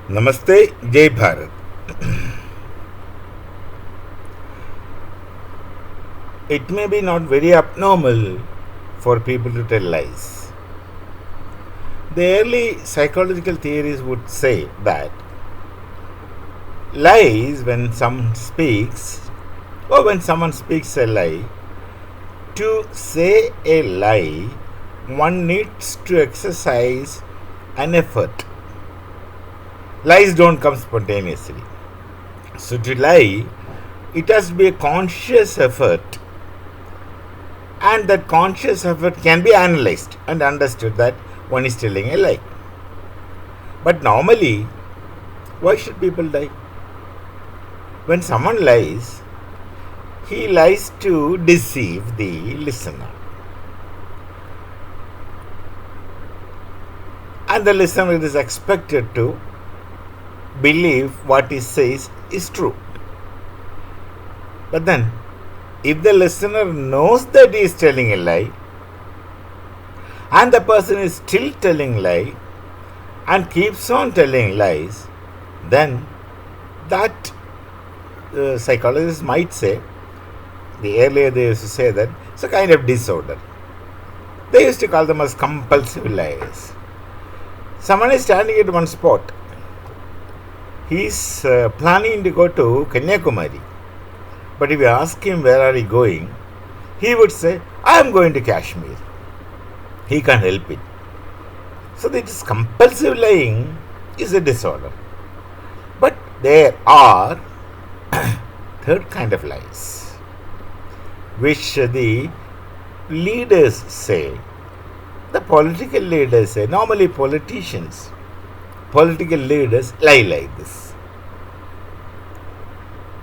Namaste, Jai Bharat. It may be not very abnormal for people to tell lies. The early psychological theories would say that lies, when someone speaks, or when someone speaks a lie, to say a lie, one needs to exercise an effort. Lies don't come spontaneously. So to lie, it has to be a conscious effort, and that conscious effort can be analyzed and understood that one is telling a lie. But normally, why should people lie? When someone lies, he lies to deceive the listener. And the listener is expected to believe what he says is true. But then, if the listener knows that he is telling a lie, and the person is still telling lie and keeps on telling lies, then that psychologists might say, earlier they used to say that it's a kind of disorder. They used to call them as compulsive liars. Someone is standing at one spot. He is planning to go to Kanyakumari. But if you ask him where are you going, he would say, I am going to Kashmir. He can't help it. So this compulsive lying is a disorder. But there are third kind of lies, which the leaders say, the political leaders say, normally political leaders lie like this.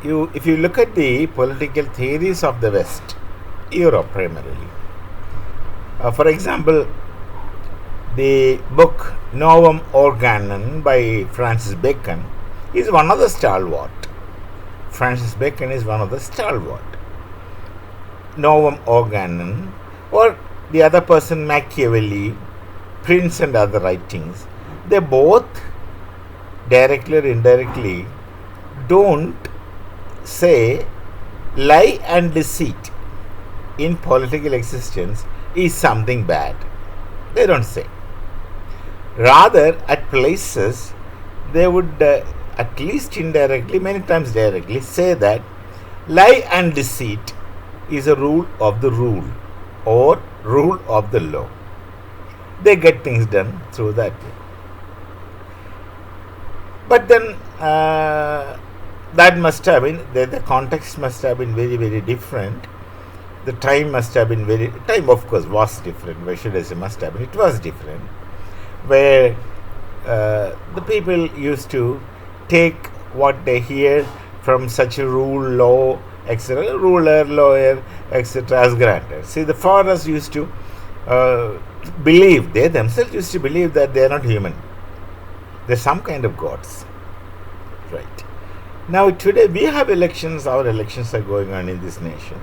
If you look at the political theories of the West, Europe primarily, for example, the book Novum Organon by Francis Bacon is one of the stalwart. Francis Bacon is one of the stalwart. Novum Organon, or the other person Machiavelli, Prince and other writings, they both directly or indirectly don't say lie and deceit in political existence is something bad. They don't say. Rather, at places, they would at least indirectly, many times directly, say that lie and deceit is a rule of the rule or rule of the law. They get things done through that way. But then that must have been, the context must have been very, very different. The time must have been time of course was different. Why should I say must have been? It was different. Where the people used to take what they hear from such a rule, law, etc., ruler, lawyer, etc., as granted. See, the foreigners used to believe, they themselves used to believe that they are not human. They're some kind of gods. Right. Now, today we have elections, our elections are going on in this nation.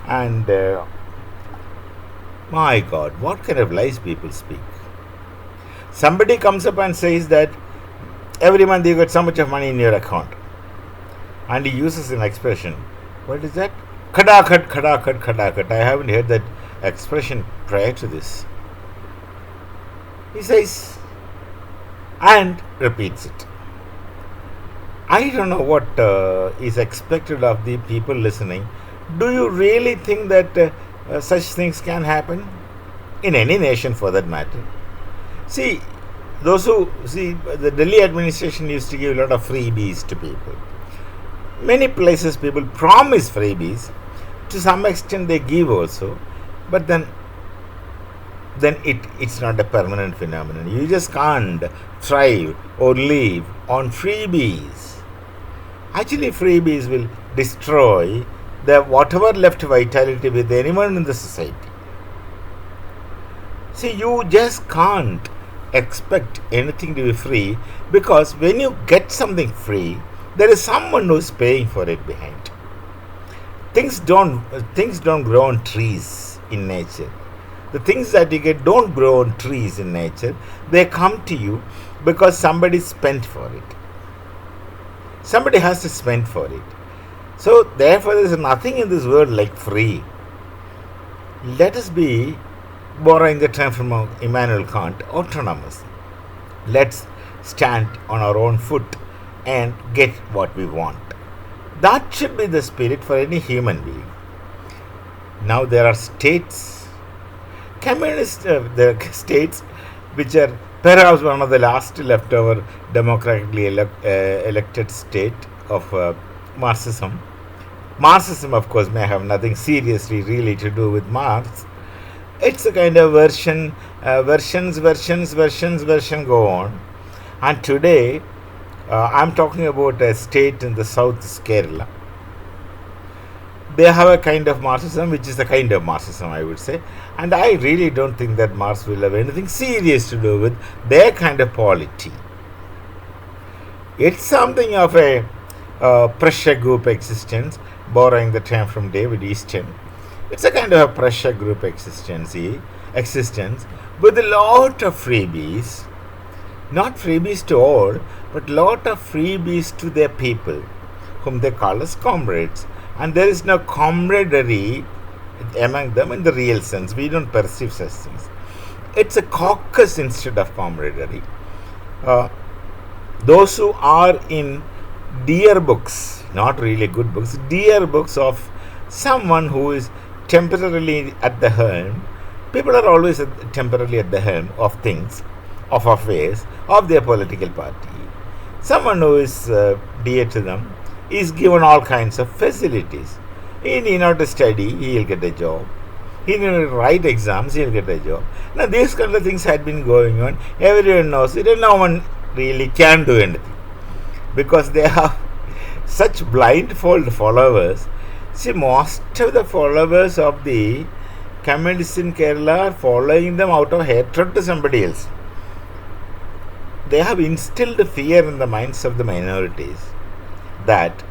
And my God, what kind of lies people speak. Somebody comes up and says that every month you get so much of money in your account. And he uses an expression. What is that? Khadakat, khadakat, khadakat. I haven't heard that expression prior to this. He says, and repeats it. I don't know what is expected of the people listening. Do you really think that such things can happen? In any nation for that matter. See, the Delhi administration used to give a lot of freebies to people. Many places people promise freebies. To some extent they give also. But then it's not a permanent phenomenon. You just can't thrive or live on freebies. Actually, freebies will destroy the whatever left vitality with anyone in the society. See, you just can't expect anything to be free, because when you get something free, there is someone who is paying for it behind. Things don't grow on trees in nature. The things that you get don't grow on trees in nature. They come to you because somebody spent for it. Somebody has to spend for it. So, therefore, there is nothing in this world like free. Let us be, borrowing the term from Immanuel Kant, autonomous. Let's stand on our own foot and get what we want. That should be the spirit for any human being. Now, there are states, communist states, which are perhaps one of the last leftover democratically elected state of Marxism. Marxism, of course, may have nothing seriously really to do with Marx. It's a kind of versions go on. And today, I'm talking about a state in the south, Kerala. They have a kind of Marxism, which is a kind of Marxism, I would say. And I really don't think that Marx will have anything serious to do with their kind of polity. It's something of a pressure group existence, borrowing the term from David Easton. It's a kind of a pressure group existence with a lot of freebies. Not freebies to all, but lot of freebies to their people, whom they call as comrades. And there is no camaraderie among them in the real sense. We don't perceive such things. It's a caucus instead of camaraderie. Those who are in dear books, not really good books, dear books of someone who is temporarily at the helm. People are always temporarily at the helm of things, of affairs, of their political party. Someone who is dear to them is given all kinds of facilities. He need not study, he will get a job. He need not write exams, he will get a job. Now these kind of things had been going on. Everyone knows it, and no one really can do anything, because they have such blindfold followers. See, most of the followers of the communists in Kerala are following them out of hatred to somebody else. They have instilled fear in the minds of the minorities that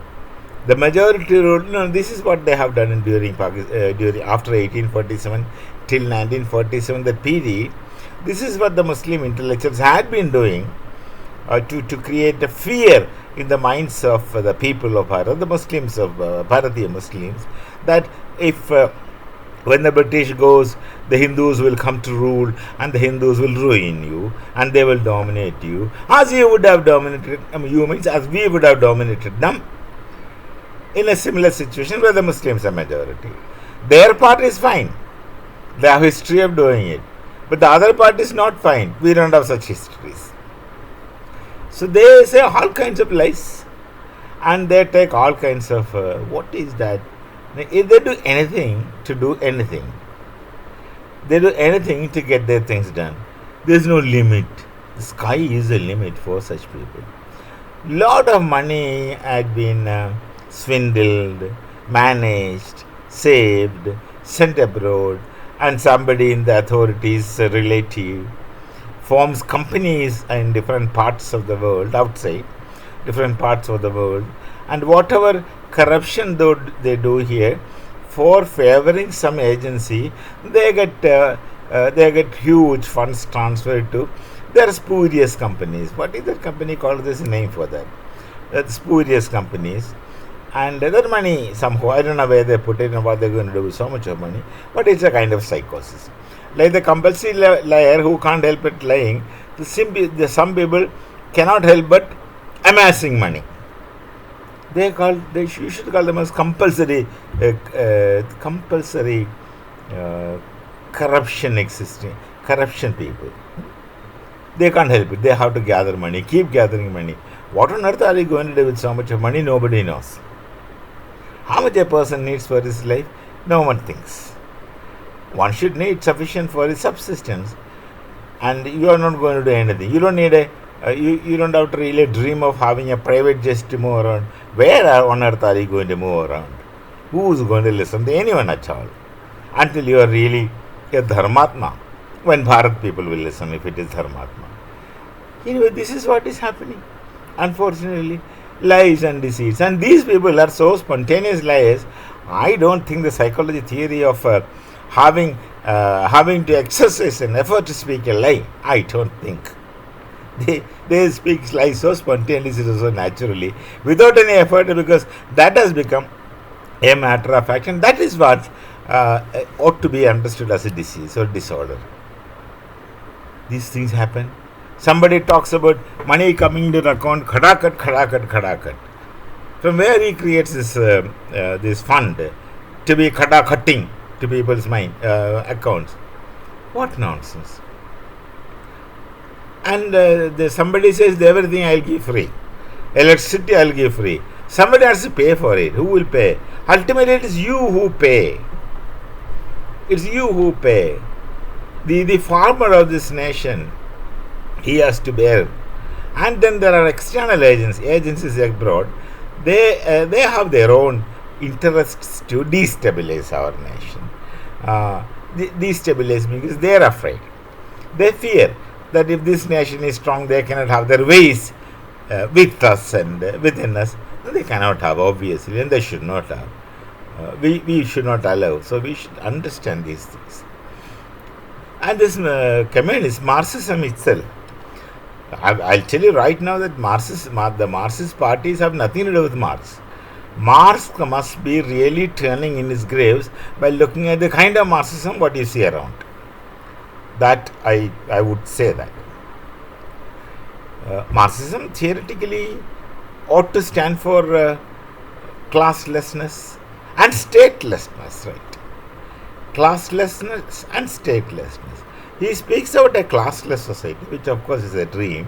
the majority rule. No, this is what they have done during after 1847 till 1947, the period. This is what the Muslim intellectuals had been doing to create a fear in the minds of the people of Bharat, the Muslims of Bharatiya Muslims, that if when the British goes, the Hindus will come to rule and the Hindus will ruin you and they will dominate you, as you would have dominated, you means as we would have dominated them in a similar situation where the Muslims are majority. Their part is fine. They have history of doing it. But the other part is not fine. We don't have such histories. So they say all kinds of lies, and they take all kinds of what is that? If they do anything to do anything, they do anything to get their things done. There is no limit. The sky is a limit for such people. Lot of money had been swindled, managed, saved, sent abroad, and somebody in the authorities, relative, forms companies in different parts of the world, outside, different parts of the world, and whatever corruption they do here, for favoring some agency, they get huge funds transferred to their spurious companies. What is that company called? There's a name for that. That's spurious companies. And that money somehow, I don't know where they put it and what they're going to do with so much of money, but it's a kind of psychosis. Like the compulsory liar who can't help it lying, some people cannot help but amassing money. You should call them as compulsory corruption people. They can't help it. They have to gather money, keep gathering money. What on earth are you going to do with so much of money? Nobody knows. How much a person needs for his life? No one thinks. One should need sufficient for his subsistence, and you are not going to do anything. You don't need you don't have to really dream of having a private jet to move around. Where on earth are you going to move around? Who is going to listen to anyone at all? Until you are really a Dharmatma. When Bharat people will listen, if it is Dharmatma. Anyway, this is what is happening. Unfortunately, lies and deceits. And these people are so spontaneous liars. I don't think the psychology theory of having to exercise an effort to speak a lie, I don't think They speak like so spontaneously, so naturally, without any effort, because that has become a matter of fact, and that is what ought to be understood as a disease or disorder. These things happen. Somebody talks about money coming into the account, khadakat, khadakat, khadakat. From where he creates this fund to be khadakatting to people's mind accounts. What nonsense! And somebody says everything I'll give free, electricity I'll give free. Somebody has to pay for it. Who will pay? Ultimately, it is you who pay. It's you who pay. The farmer of this nation, he has to bear. And then there are external agencies abroad. They have their own interests to destabilize our nation. Destabilize because they are afraid. They fear that if this nation is strong, they cannot have their ways with us and within us. They cannot have, obviously, and they should not have. We should not allow. So we should understand these things. And this communist Marxism itself, I'll tell you right now that the Marxist parties have nothing to do with Marx. Marx must be really turning in his graves by looking at the kind of Marxism what you see around. That I would say that. Marxism theoretically ought to stand for classlessness and statelessness, right? Classlessness and statelessness. He speaks about a classless society, which of course is a dream.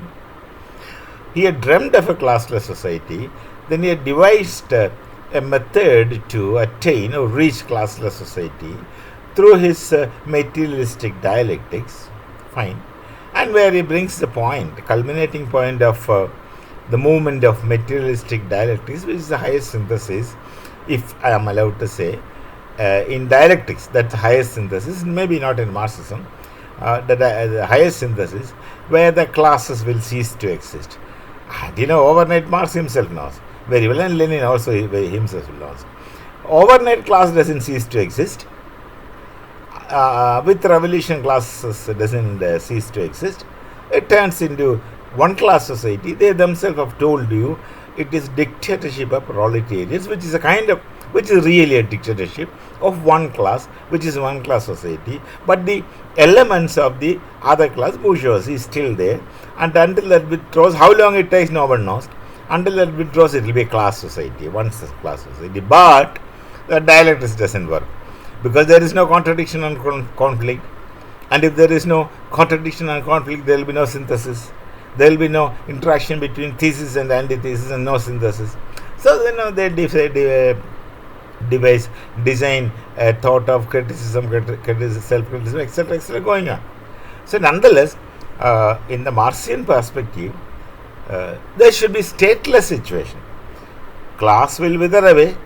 He had dreamed of a classless society, then he had devised a method to attain or reach classless society through his materialistic dialectics. Fine. And where he brings the point, the culminating point of the movement of materialistic dialectics, which is the highest synthesis, if I am allowed to say, in dialectics, that's the highest synthesis, maybe not in Marxism, the highest synthesis, where the classes will cease to exist. And overnight Marx himself knows very well, and Lenin also himself knows. Overnight class doesn't cease to exist. With revolution, classes doesn't cease to exist. It turns into one class society. They themselves have told you it is dictatorship of proletariats, which is really a dictatorship of one class, which is one class society. But the elements of the other class, bourgeoisie, is still there. And until that withdraws, how long it takes, no one knows. Until that withdraws, it will be a class society, one class society. But the dialectics doesn't work, because there is no contradiction and conflict. And if there is no contradiction and conflict, there will be no synthesis. There will be no interaction between thesis and antithesis, and no synthesis. So they design a thought of criticism, self-criticism, etc., going on. So nonetheless, in the Marxian perspective, there should be stateless situation. Class will wither away.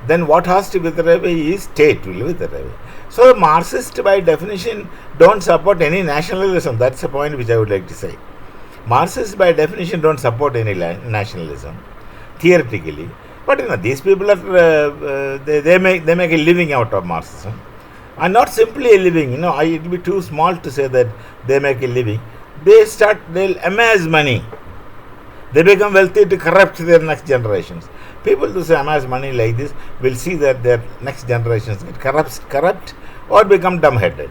Then what has to wither away is state will wither away. So Marxists by definition don't support any nationalism. That's the point which I would like to say. Marxists by definition don't support any nationalism, theoretically. But these people are they make a living out of Marxism, and not simply a living. It will be too small to say that they make a living. They'll amass money. They become wealthy to corrupt their next generations. People who say amass money like this will see that their next generations get corrupt or become dumb-headed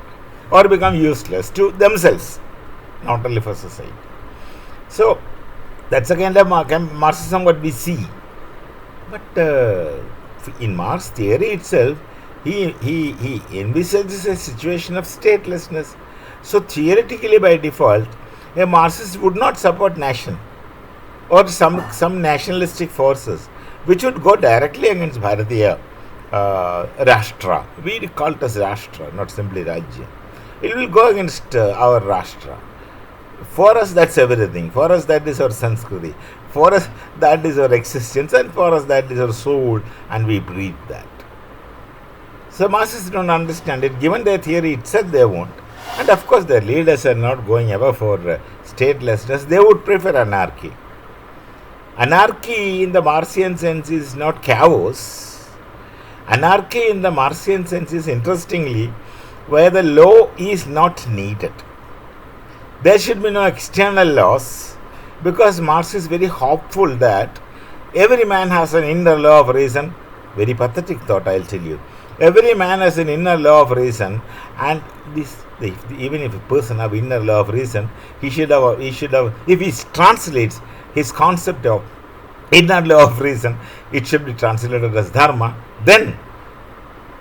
or become useless to themselves, not only for society. So that's a kind of Marxism what we see. But in Marx theory itself, he envisages a situation of statelessness. So theoretically, by default, a Marxist would not support nation or some nationalistic forces which would go directly against Bharatiya Rashtra. We call it as Rashtra, not simply Rajya. It will go against our Rashtra. For us, that's everything. For us, that is our Sanskriti. For us, that is our existence, and for us, that is our soul, and we breathe that. So Marxists don't understand it. Given their theory itself, they won't. And of course, their leaders are not going ever for statelessness. They would prefer anarchy. Anarchy in the Marxian sense is not chaos. Anarchy in the Marxian sense is, interestingly, where the law is not needed. There should be no external laws because Marx is very hopeful that every man has an inner law of reason. Very pathetic thought, I'll tell you. Every man has an inner law of reason, and even if a person have inner law of reason, he should have, if he translates his concept of inner law of reason, it should be translated as dharma. Then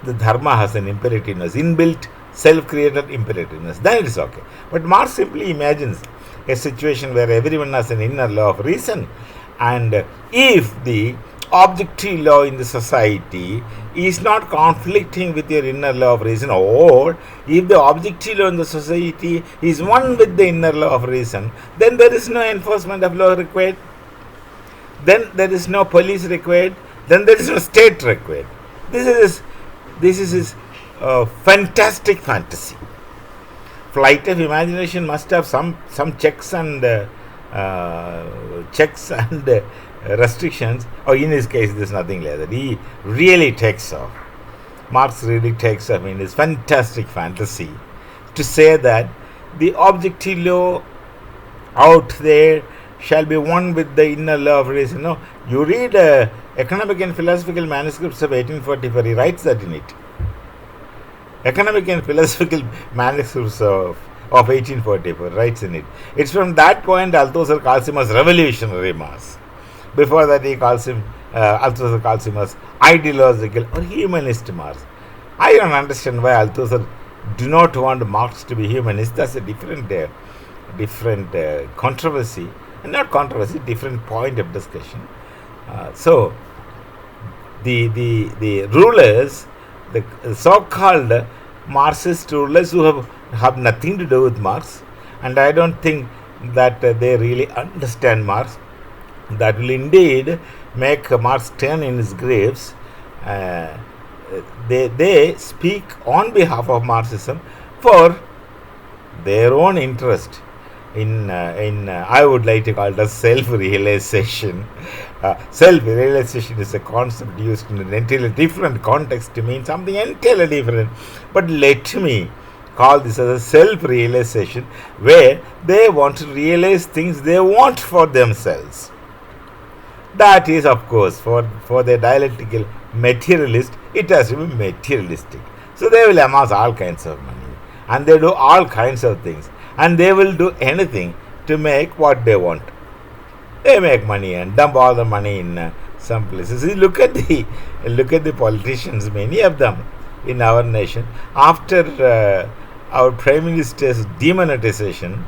the dharma has an imperativeness, inbuilt, self-created imperativeness. Then it is okay. But Marx simply imagines a situation where everyone has an inner law of reason, and if the objective law in the society is not conflicting with your inner law of reason, or if the objective law in the society is one with the inner law of reason, then there is no enforcement of law required, then there is no police required, then there is no state required. This is his fantastic fantasy. Flight of imagination must have some checks and restrictions. Or in his case, there's nothing like that. He really takes off. Marx really takes off in his fantastic fantasy to say that the objective law out there shall be one with the inner law of reason. No, you read economic and philosophical manuscripts of 1844. He writes that in it. Economic and philosophical manuscripts of 1844 writes in it. It's from that point Althusser calls him as revolutionary Marx. Before that, Althusser calls him as ideological or humanist Marx. I don't understand why Althusser do not want Marx to be humanist. That's a different controversy, not controversy, different point of discussion. So the rulers, the so-called Marxist rulers who have nothing to do with Marx, and I don't think that they really understand Marx, that will indeed make Marx turn in his graves. They speak on behalf of Marxism for their own interest in I would like to call it as self-realization. Self-realization is a concept used in an entirely different context to mean something entirely different. But let me call this as a self-realization, where they want to realize things they want for themselves. That is, of course, for the dialectical materialist, it has to be materialistic. So they will amass all kinds of money, and they do all kinds of things, and they will do anything to make what they want. They make money and dump all the money in some places. See, look at the politicians, many of them in our nation. After our Prime Minister's demonetization,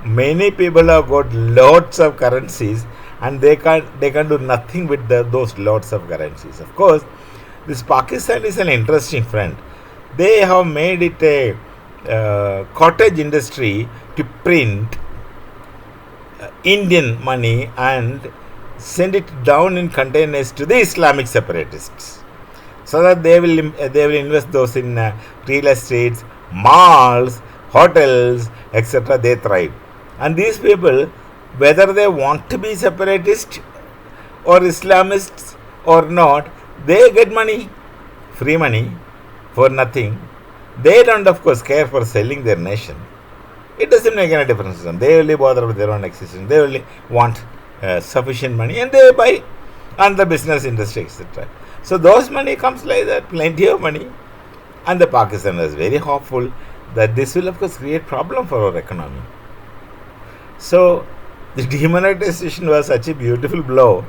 many people have got lots of currencies, and they can do nothing with those lots of currencies. Of course, this Pakistan is an interesting friend. They have made it a cottage industry to print Indian money and send it down in containers to the Islamic separatists, so that they will invest those in real estates, malls, hotels, etc. They thrive. And these people, whether they want to be separatists or Islamists or not, they get money, free money, for nothing. They don't, of course, care for selling their nation. It doesn't make any difference to them. They only bother with their own existence. They only want sufficient money, and they buy on the business industry, etc. So those money comes like that, plenty of money. And the Pakistan is very hopeful that this will, of course, create problem for our economy. So the demonetization was such a beautiful blow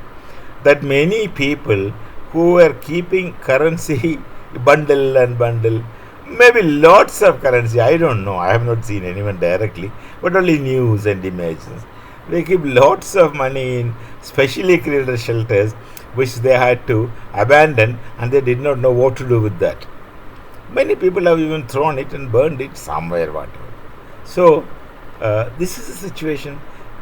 that many people who were keeping currency bundle, maybe lots of currency, I don't know, I have not seen anyone directly, but only news and images. They keep lots of money in specially created shelters which they had to abandon, and they did not know what to do with that. Many people have even thrown it and burned it somewhere, whatever. So this is the situation.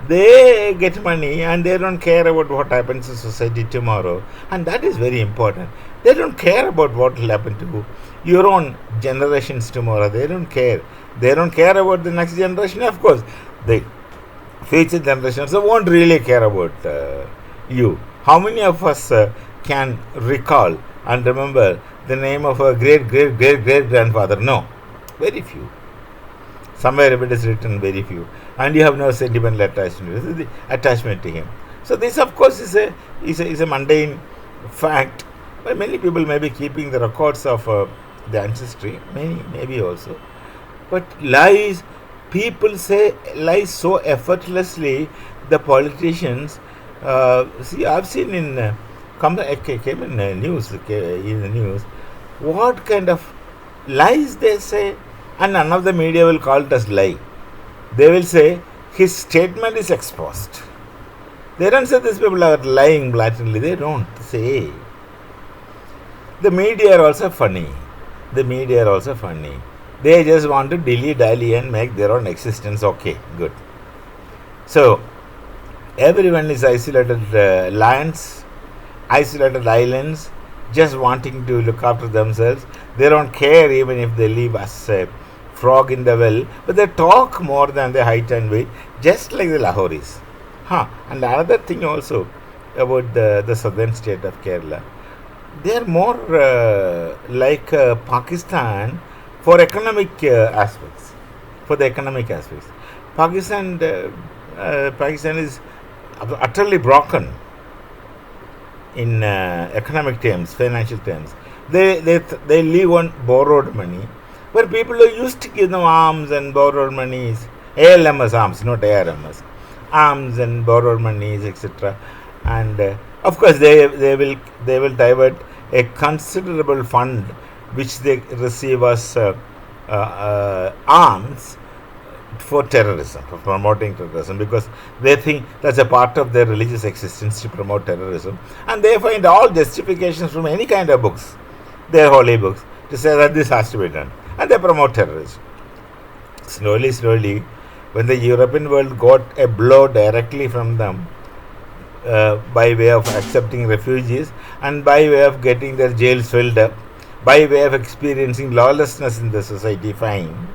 They get money and they don't care about what happens in society tomorrow, and that is very important. They don't care about what will happen to your own generations tomorrow. They don't care. They don't care about the next generation. Of course, the future generations won't really care about you. How many of us can recall and remember the name of a great grandfather? No, very few. Somewhere it is written, very few. and you have no sentimental attachment to him. So this, of course, is a mundane fact. But many people may be keeping the records of the ancestry, many maybe also. But lies, people say lies so effortlessly. The politicians, see, I've seen in came in the news, what kind of lies they say, and none of the media will call it as lie. They will say his statement is exposed. They don't say these people are lying blatantly. They don't say. The media are also funny. They just want to dilly-dally and make their own existence okay, good. So, everyone is isolated lands, isolated islands, just wanting to look after themselves. They don't care even if they live as a frog in the well, but they talk more than their height and weight, just like the Lahoris. And another thing also about the southern state of Kerala, they are more like Pakistan for economic aspects. For the economic aspects, Pakistan is utterly broken in economic terms, financial terms. They live on borrowed money, where people are used to give them alms and borrowed monies, ALMS alms, not ARMS, alms and borrowed monies, etc. And of course, they will divert a considerable fund which they receive as alms for terrorism, for promoting terrorism, because they think that's a part of their religious existence to promote terrorism, and they find all justifications from any kind of books, their holy books, to say that this has to be done, and they promote terrorism. Slowly, when the European world got a blow directly from them, by way of accepting refugees and by way of getting their jails filled up, by way of experiencing lawlessness in the society, fine,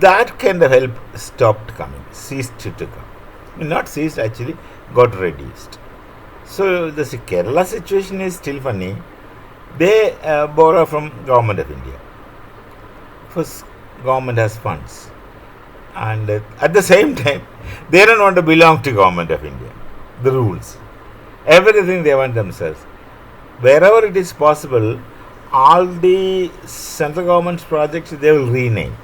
that kind of help stopped coming, ceased to come. Not ceased, actually, got reduced. So the Kerala situation is still funny. They borrow from government of India. First, government has funds, and at the same time, they don't want to belong to government of India. The rules, everything they want themselves. Wherever it is possible, all the central government's projects they will rename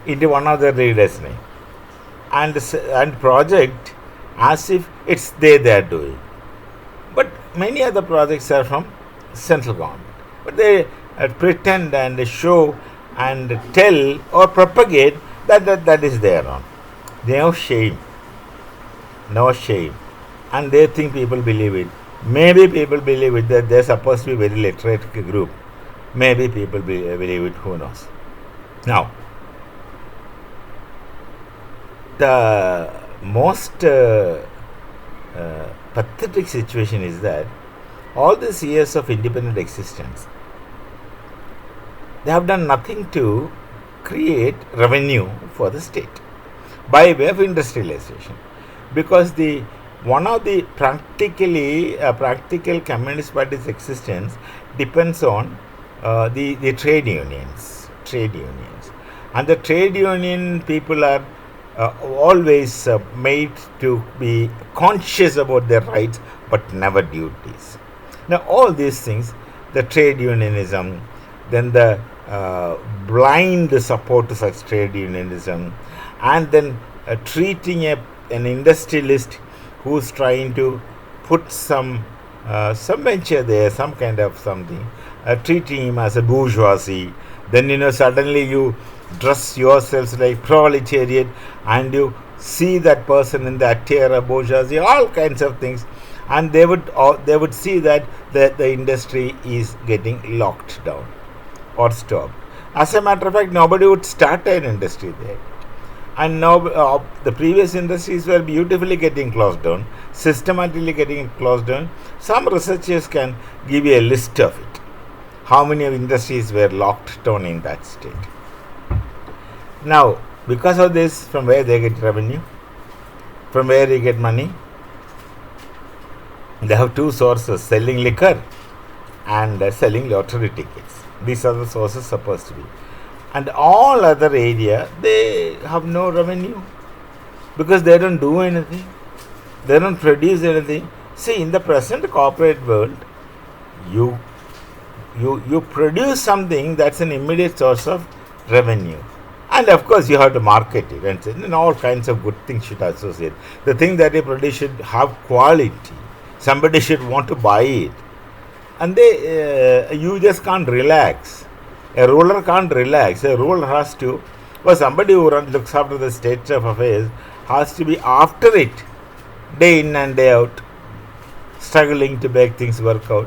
into one of their leaders' name, and project as if it's they are doing. But many other projects are from central government, but they pretend and show and tell or propagate that is their own. No shame, and they think people believe it. Maybe people believe it, that they're supposed to be very literate group. Maybe people believe it, who knows. Now, the most pathetic situation is that all these years of independent existence, they have done nothing to create revenue for the state by way of industrialization, because one of the practical Communist Party's existence depends on the trade unions, and the trade union people are always made to be conscious about their rights but never duties. Now all these things, the trade unionism, then the blind support to such trade unionism, and then treating an industrialist who's trying to put some venture there, some kind of something, treating him as a bourgeoisie. Then suddenly you dress yourselves like proletariat and you see that person in that tier of bourgeoisie, all kinds of things, and they would see that the industry is getting locked down or stopped. As a matter of fact, nobody would start an industry there. And now the previous industries were beautifully getting closed down, systematically getting closed down. Some researchers can give you a list of it. How many industries were locked down in that state? Now, because of this, from where they get revenue? From where they get money? They have two sources, selling liquor and selling lottery tickets. These are the sources supposed to be. and all other area they have no revenue because they don't do anything, they don't produce anything. See, in the present corporate world, you you produce something that's an immediate source of revenue, and of course you have to market it, and all kinds of good things should associate. The thing that you produce should have quality, somebody should want to buy it, and you just can't relax. A ruler can't relax. A ruler has to, or somebody who looks after the state of affairs has to be after it day in and day out, struggling to make things work out.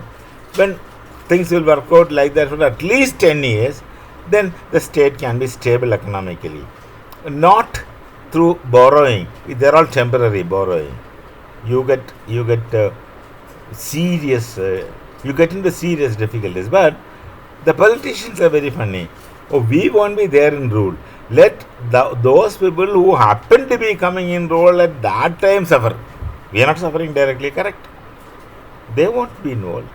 When things will work out like that for at least 10 years, then the state can be stable economically. Not through borrowing. They're all temporary borrowing. You get serious, you get into serious difficulties. But the politicians are very funny. Oh, we won't be there in rule. Let those people who happen to be coming in role at that time suffer. We are not suffering directly, correct? They won't be involved.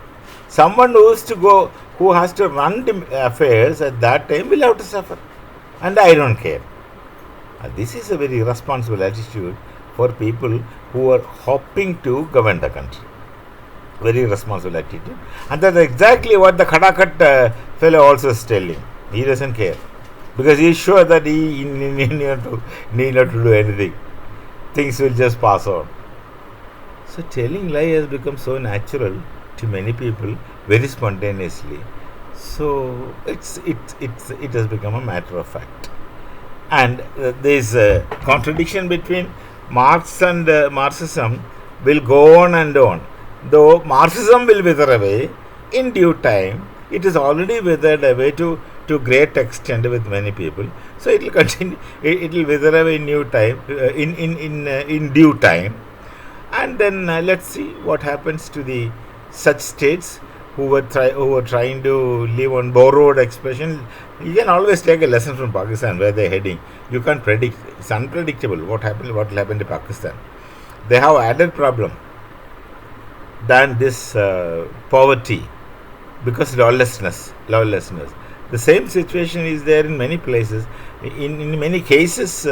Someone who has to run the affairs at that time will have to suffer. And I don't care. This is a very irresponsible attitude for people who are hoping to govern the country. Very responsible attitude. And that's exactly what the Khadakat fellow also is telling. He doesn't care. Because he is sure that he need not to do anything. Things will just pass on. So telling lie has become so natural to many people very spontaneously. So it has become a matter of fact. And there is a contradiction between Marx and Marxism will go on and on. Though Marxism will wither away in due time, it is already withered away to great extent with many people. So it will continue. It will wither away in due time. In due time, and then let's see what happens to the such states who were trying to live on borrowed expression. You can always take a lesson from Pakistan where they're heading. You can't predict. It's unpredictable what will happen to Pakistan. They have added problem than this poverty, because lawlessness. The same situation is there in many places. In many cases,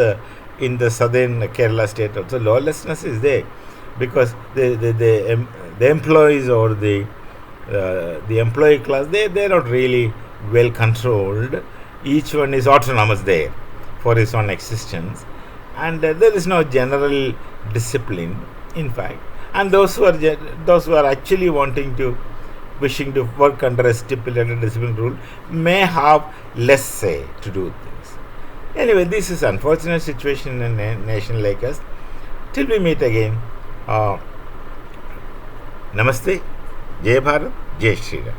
in the southern Kerala state also, lawlessness is there because the employees or the employee class, they're not really well controlled. Each one is autonomous there for his own existence, and there is no general discipline, in fact. And those who are actually wishing to work under a stipulated discipline rule may have less say to do things. Anyway, this is unfortunate situation in a nation like us. Till we meet again, Namaste, Jai Bharat, Jai Shri Ram.